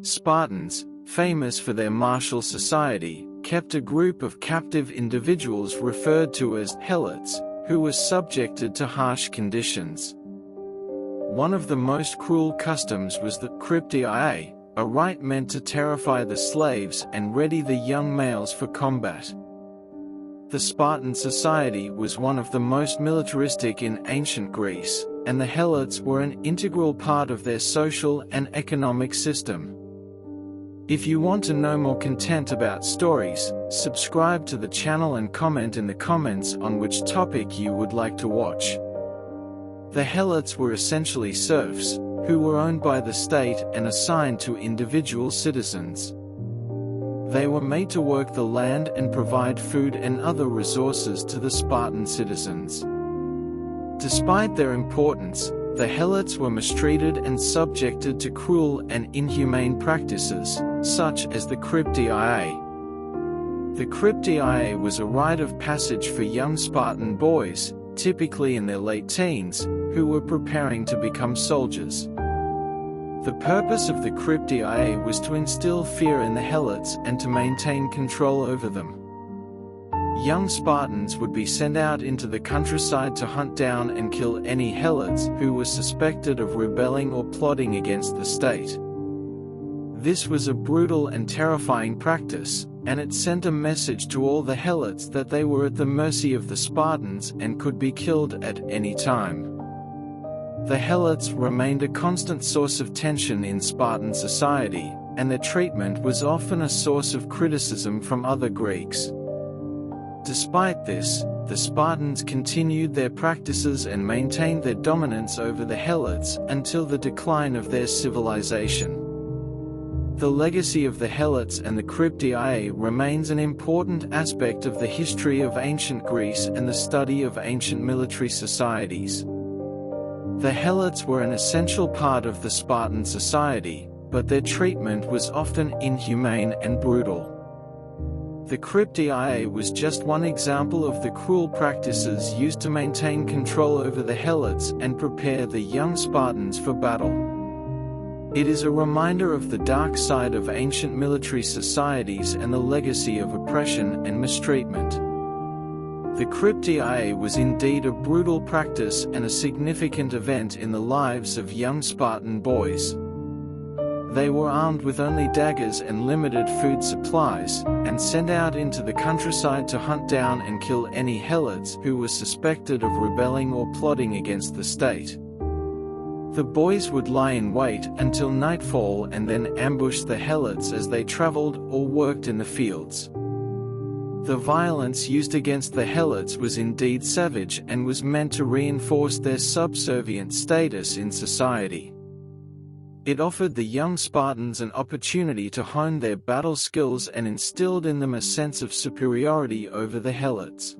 Spartans, famous for their martial society, kept a group of captive individuals referred to as helots, who were subjected to harsh conditions. One of the most cruel customs was the cryptia, a rite meant to terrify the slaves and ready the young males for combat. The Spartan society was one of the most militaristic in ancient Greece, and the helots were an integral part of their social and economic system. If you want to know more content about stories, subscribe to the channel and comment in the comments on which topic you would like to watch. The helots were essentially serfs, who were owned by the state and assigned to individual citizens. They were made to work the land and provide food and other resources to the Spartan citizens. Despite their importance, the helots were mistreated and subjected to cruel and inhumane practices, such as the cryptia. The cryptia was a rite of passage for young Spartan boys, typically in their late teens, who were preparing to become soldiers. The purpose of the cryptia was to instill fear in the helots and to maintain control over them. Young Spartans would be sent out into the countryside to hunt down and kill any helots who were suspected of rebelling or plotting against the state. This was a brutal and terrifying practice, and it sent a message to all the helots that they were at the mercy of the Spartans and could be killed at any time. The helots remained a constant source of tension in Spartan society, and their treatment was often a source of criticism from other Greeks. Despite this, the Spartans continued their practices and maintained their dominance over the helots until the decline of their civilization. The legacy of the helots and the cryptia remains an important aspect of the history of ancient Greece and the study of ancient military societies. The helots were an essential part of the Spartan society, but their treatment was often inhumane and brutal. The cryptia was just one example of the cruel practices used to maintain control over the helots and prepare the young Spartans for battle. It is a reminder of the dark side of ancient military societies and the legacy of oppression and mistreatment. The cryptia was indeed a brutal practice and a significant event in the lives of young Spartan boys. They were armed with only daggers and limited food supplies, and sent out into the countryside to hunt down and kill any helots who were suspected of rebelling or plotting against the state. The boys would lie in wait until nightfall and then ambush the helots as they traveled or worked in the fields. The violence used against the helots was indeed savage and was meant to reinforce their subservient status in society. It offered the young Spartans an opportunity to hone their battle skills and instilled in them a sense of superiority over the helots.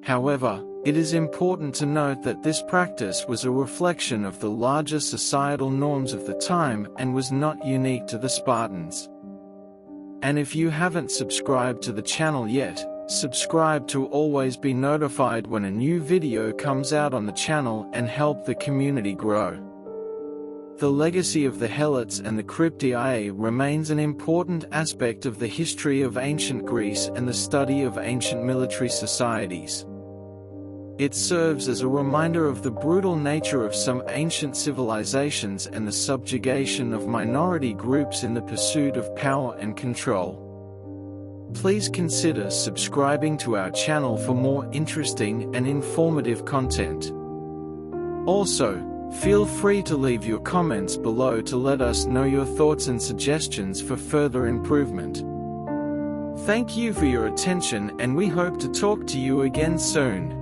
However, it is important to note that this practice was a reflection of the larger societal norms of the time and was not unique to the Spartans. And if you haven't subscribed to the channel yet, subscribe to always be notified when a new video comes out on the channel and help the community grow. The legacy of the helots and the cryptia remains an important aspect of the history of ancient Greece and the study of ancient military societies. It serves as a reminder of the brutal nature of some ancient civilizations and the subjugation of minority groups in the pursuit of power and control. Please consider subscribing to our channel for more interesting and informative content. Also, feel free to leave your comments below to let us know your thoughts and suggestions for further improvement. Thank you for your attention, and we hope to talk to you again soon.